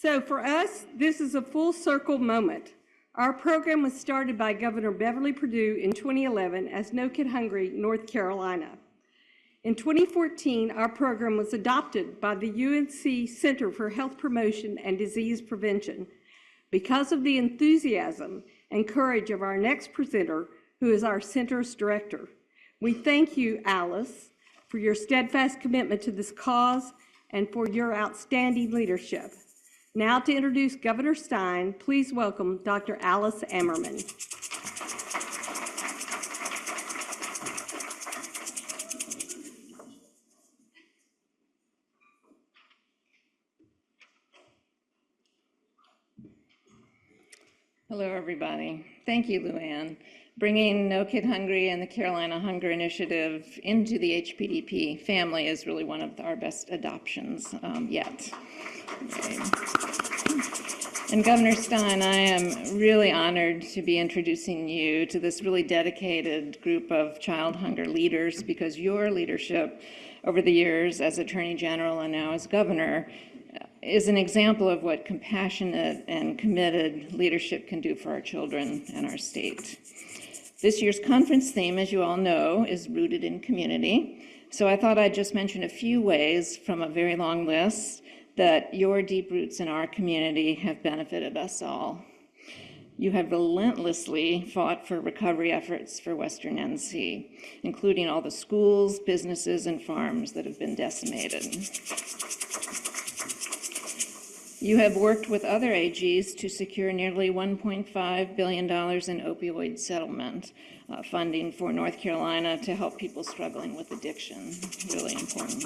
So for us, this is a full circle moment. Our program was started by Governor Beverly Perdue in 2011 as No Kid Hungry, North Carolina. In 2014, our program was adopted by the UNC Center for Health Promotion and Disease Prevention. Because of the enthusiasm and courage of our next presenter, who is our center's director. We thank you, Alice, for your steadfast commitment to this cause and for your outstanding leadership. Now to introduce Governor Stein, please welcome Dr. Alice Ammerman. Hello, everybody. Thank you, Luann. Bringing No Kid Hungry and the Carolina Hunger Initiative into the HPDP family is really one of our best adoptions yet. And Governor Stein, I am really honored to be introducing you to this really dedicated group of child hunger leaders, because your leadership over the years as Attorney General and now as Governor is an example of what compassionate and committed leadership can do for our children and our state. This year's conference theme, as you all know, is rooted in community. So I thought I'd just mention a few ways from a very long list that your deep roots in our community have benefited us all. You have relentlessly fought for recovery efforts for Western NC, including all the schools, businesses, and farms that have been decimated. You have worked with other AGs to secure nearly $1.5 billion in opioid settlement funding for North Carolina to help people struggling with addiction. Really important.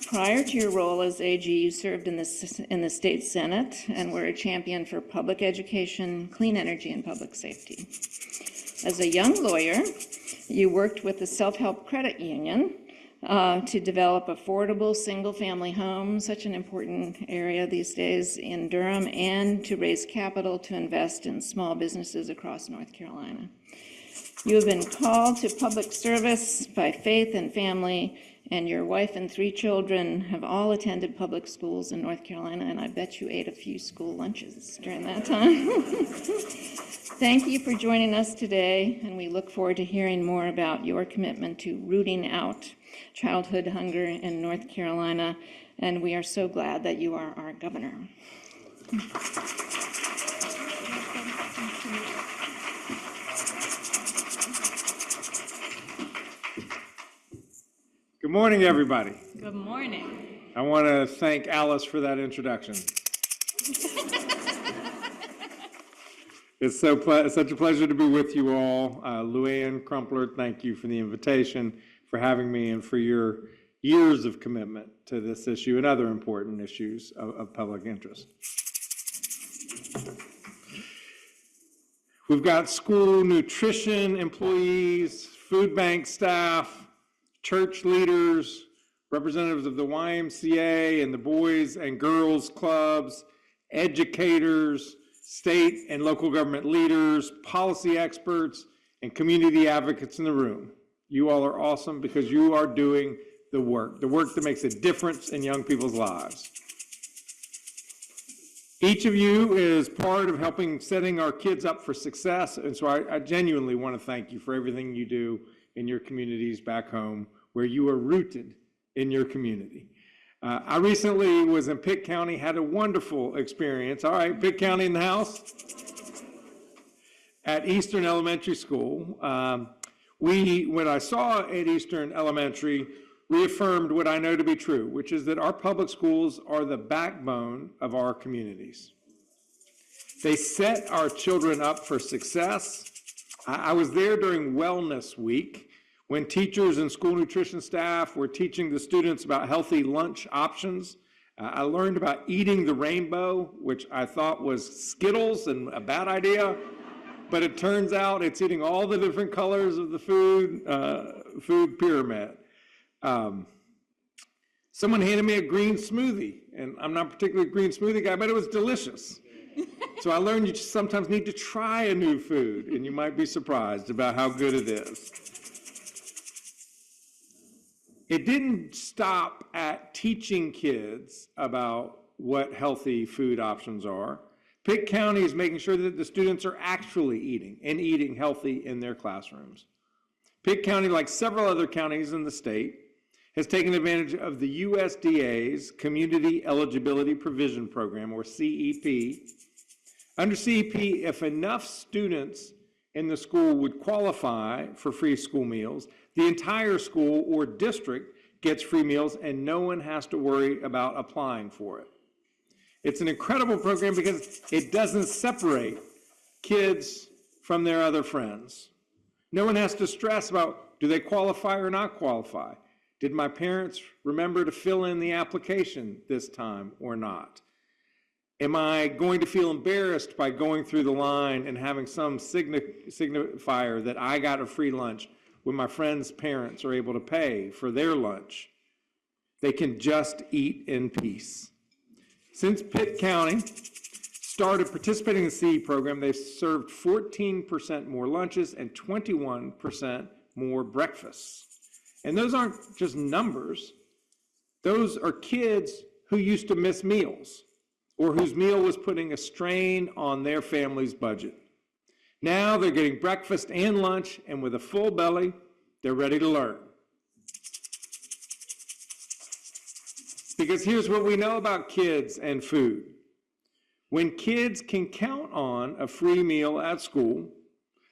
Prior to your role as AG, you served in the state Senate and were a champion for public education, clean energy, and public safety. As a young lawyer, you worked with the Self-Help Credit Union to develop affordable single-family homes, such an important area these days in Durham, and to raise capital to invest in small businesses across North Carolina. You have been called to public service by faith and family, and your wife and 3 children have all attended public schools in North Carolina, and I bet you ate a few school lunches during that time. Thank you for joining us today, and we look forward to hearing more about your commitment to rooting out childhood hunger in North Carolina, and we are so glad that you are our governor. Good morning, everybody. Good morning. I want to thank Alice for that introduction. It's such a pleasure to be with you all. Luann Crumpler, thank you for the invitation, for having me, and for your years of commitment to this issue and other important issues of public interest. We've got school nutrition employees, food bank staff, church leaders, representatives of the YMCA and the Boys and Girls Clubs, educators, state and local government leaders, policy experts, and community advocates in the room. You all are awesome because you are doing the work that makes a difference in young people's lives. Each of you is part of helping setting our kids up for success, and so I genuinely want to thank you for everything you do in your communities back home where you are rooted in your community. I recently was in Pitt County, had a wonderful experience. All right, Pitt County in the house. At Eastern Elementary School. What I saw at Eastern Elementary reaffirmed what I know to be true, which is that our public schools are the backbone of our communities. They set our children up for success. I was there during Wellness Week, when teachers and school nutrition staff were teaching the students about healthy lunch options. I learned about eating the rainbow, which I thought was Skittles and a bad idea, but it turns out it's eating all the different colors of the food pyramid. Someone handed me a green smoothie, and I'm not particularly a green smoothie guy, but it was delicious. So I learned you sometimes need to try a new food, and you might be surprised about how good it is. It didn't stop at teaching kids about what healthy food options are. Pitt County is making sure that the students are actually eating and eating healthy in their classrooms. Pitt County, like several other counties in the state, has taken advantage of the USDA's Community Eligibility Provision Program, or CEP. Under CEP, if enough students in the school would qualify for free school meals, the entire school or district gets free meals and no one has to worry about applying for it. It's an incredible program because it doesn't separate kids from their other friends. No one has to stress about, do they qualify or not qualify? Did my parents remember to fill in the application this time or not? Am I going to feel embarrassed by going through the line and having some signifier that I got a free lunch when my friends' parents are able to pay for their lunch? They can just eat in peace. Since Pitt County started participating in the CE program, they've served 14% more lunches and 21% more breakfasts. And those aren't just numbers. Those are kids who used to miss meals or whose meal was putting a strain on their family's budget. Now they're getting breakfast and lunch, and with a full belly, they're ready to learn. Because here's what we know about kids and food. When kids can count on a free meal at school,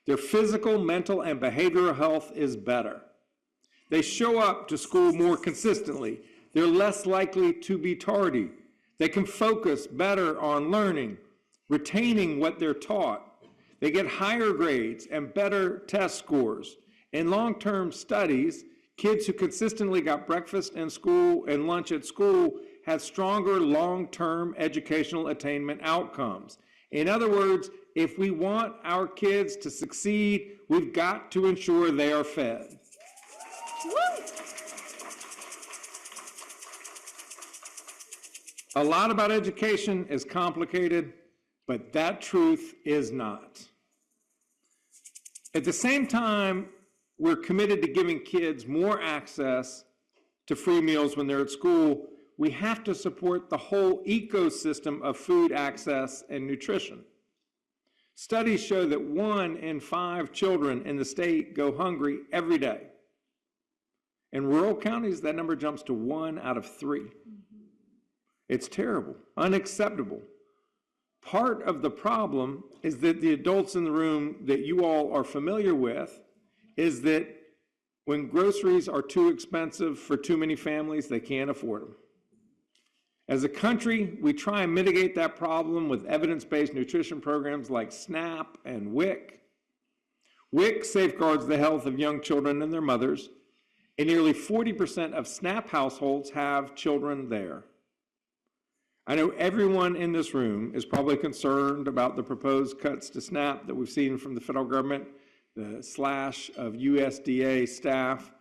their physical, mental, and behavioral health is better. They show up to school more consistently. They're less likely to be tardy. They can focus better on learning, retaining what they're taught. They get higher grades and better test scores. In long-term studies, kids who consistently got breakfast in school and lunch at school had stronger long-term educational attainment outcomes. In other words, if we want our kids to succeed, we've got to ensure they are fed. A lot about education is complicated, but that truth is not. At the same time, we're committed to giving kids more access to free meals when they're at school. We have to support the whole ecosystem of food access and nutrition. Studies show that 1 in 5 children in the state go hungry every day. In rural counties, that number jumps to 1 out of 3. It's terrible, unacceptable. Part of the problem is that the adults in the room that you all are familiar with is that when groceries are too expensive for too many families, they can't afford them. As a country, we try and mitigate that problem with evidence-based nutrition programs like SNAP and WIC. WIC safeguards the health of young children and their mothers, and nearly 40% of SNAP households have children there. I know everyone in this room is probably concerned about the proposed cuts to SNAP that we've seen from the federal government, the slash of USDA staff.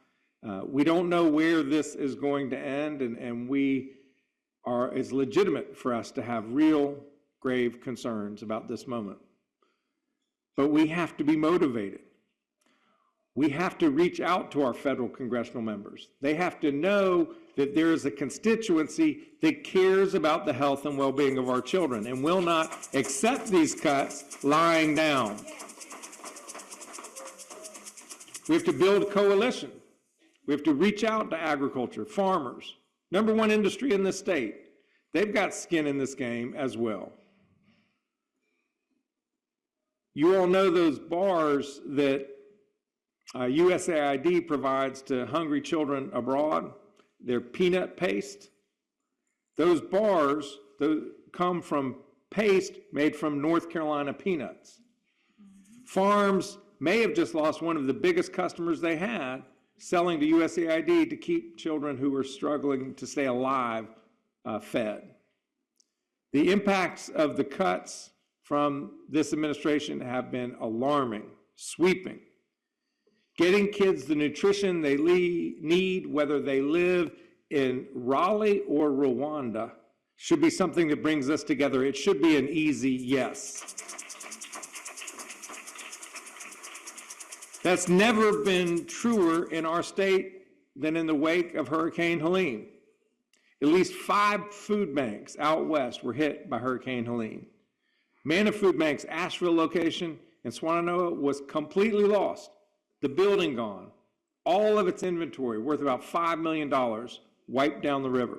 We don't know where this is going to end, and it's legitimate for us to have real grave concerns about this moment. But we have to be motivated. We have to reach out to our federal congressional members. They have to know that there is a constituency that cares about the health and well-being of our children and will not accept these cuts lying down. We have to build a coalition. We have to reach out to agriculture, farmers, #1 industry in this state. They've got skin in this game as well. You all know those bars that USAID provides to hungry children abroad. They're peanut paste. Those bars come from paste made from North Carolina peanuts. Farms may have just lost one of the biggest customers they had, selling to USAID to keep children who are struggling to stay alive fed. The impacts of the cuts from this administration have been alarming, sweeping. Getting kids the nutrition they need, whether they live in Raleigh or Rwanda, should be something that brings us together. It should be an easy yes. That's never been truer in our state than in the wake of Hurricane Helene. At least 5 food banks out west were hit by Hurricane Helene. Mana Food Bank's Asheville location in Swannanoa was completely lost. The building gone. All of its inventory, worth about $5 million, wiped down the river.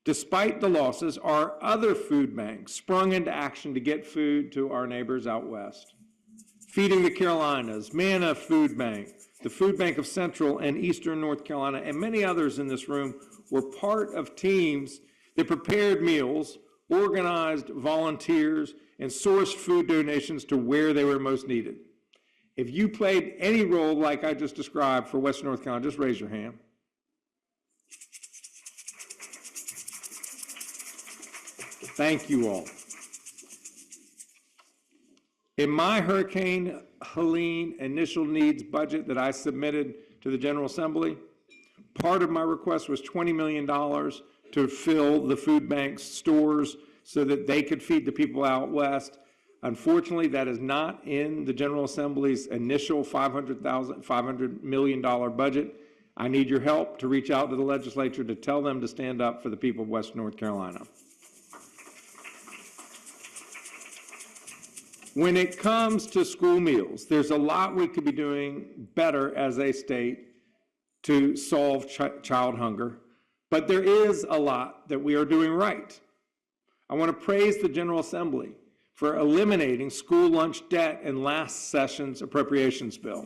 Despite the losses, our other food banks sprung into action to get food to our neighbors out west. Feeding the Carolinas, Mana Food Bank, the Food Bank of Central and Eastern North Carolina, and many others in this room were part of teams that prepared meals, organized volunteers, and sourced food donations to where they were most needed. If you played any role like I just described for Western North Carolina, just raise your hand. Thank you all. In my Hurricane Helene initial needs budget that I submitted to the General Assembly, part of my request was $20 million to fill the food bank's stores so that they could feed the people out west. Unfortunately, that is not in the General Assembly's initial $500 million budget. I need your help to reach out to the legislature to tell them to stand up for the people of Western North Carolina. When it comes to school meals, there's a lot we could be doing better as a state to solve child hunger, but there is a lot that we are doing right. I want to praise the General Assembly for eliminating school lunch debt in last session's appropriations bill.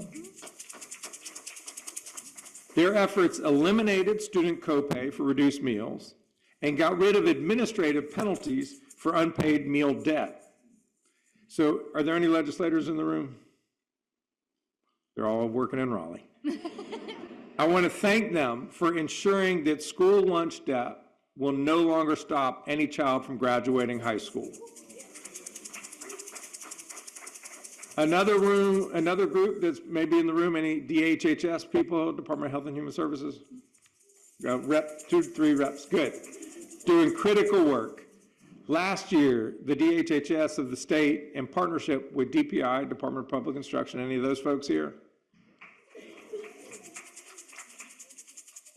Their efforts eliminated student copay for reduced meals and got rid of administrative penalties for unpaid meal debt. So are there any legislators in the room? They're all working in Raleigh. I want to thank them for ensuring that school lunch debt will no longer stop any child from graduating high school. Another group that's maybe in the room, any DHHS people, Department of Health and Human Services? Rep, 2 to 3 reps, good. Doing critical work. Last year, the DHHS of the state, in partnership with DPI, Department of Public Instruction, any of those folks here,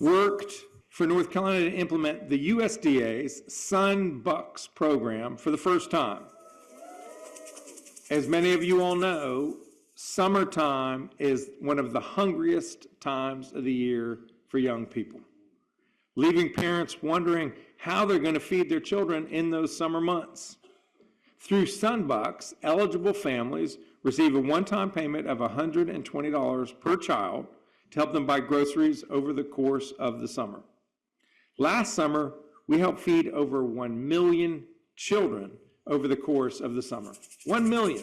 worked for North Carolina to implement the USDA's SunBucks program for the first time. As many of you all know, summertime is one of the hungriest times of the year for young people, leaving parents wondering how they're going to feed their children in those summer months. Through SunBucks, eligible families receive a one-time payment of $120 per child to help them buy groceries over the course of the summer. Last summer, we helped feed over 1 million children over the course of the summer. 1 million.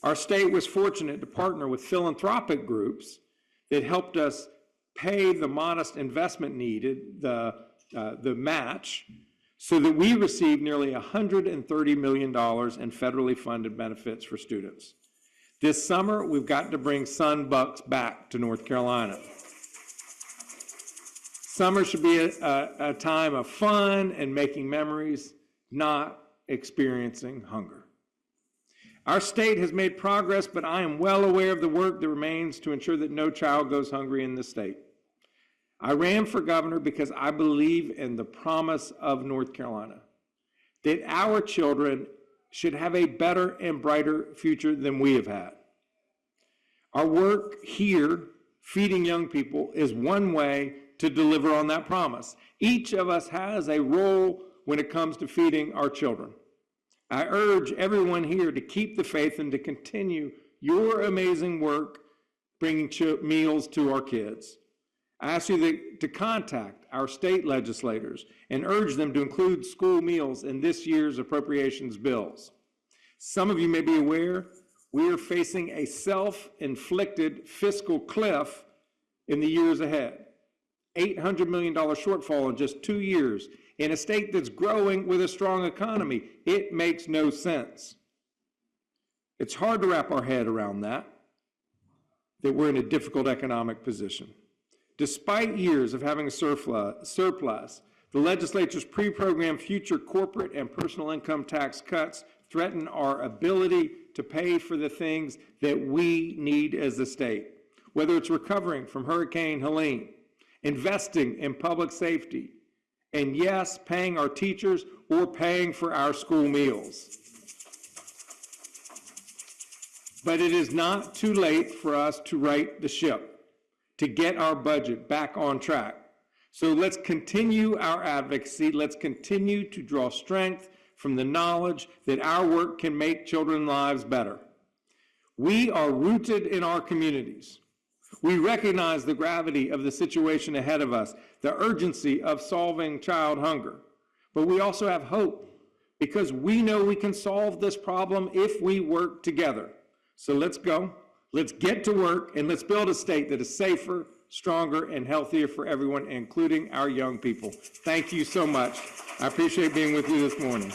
Our state was fortunate to partner with philanthropic groups that helped us pay the modest investment needed, the match, so that we received nearly $130 million in federally funded benefits for students. This summer, we've got to bring SunBucks back to North Carolina. Summer should be a time of fun and making memories, not experiencing hunger. Our state has made progress, but I am well aware of the work that remains to ensure that no child goes hungry in this state. I ran for governor because I believe in the promise of North Carolina, that our children should have a better and brighter future than we have had. Our work here, feeding young people, is one way to deliver on that promise. Each of us has a role when it comes to feeding our children. I urge everyone here to keep the faith and to continue your amazing work bringing meals to our kids. I ask you to contact our state legislators and urge them to include school meals in this year's appropriations bills. Some of you may be aware we are facing a self-inflicted fiscal cliff in the years ahead. $800 million shortfall in just 2 years. In a state that's growing with a strong economy, it makes no sense. It's hard to wrap our head around that we're in a difficult economic position. Despite years of having a surplus, the legislature's pre-programmed future corporate and personal income tax cuts threaten our ability to pay for the things that we need as a state, whether it's recovering from Hurricane Helene, investing in public safety, and yes, paying our teachers or paying for our school meals. But it is not too late for us to right the ship, to get our budget back on track. So let's continue our advocacy. Let's continue to draw strength from the knowledge that our work can make children's lives better. We are rooted in our communities. We recognize the gravity of the situation ahead of us, the urgency of solving child hunger. But we also have hope because we know we can solve this problem if we work together. So let's go, let's get to work, and let's build a state that is safer, stronger, and healthier for everyone, including our young people. Thank you so much. I appreciate being with you this morning.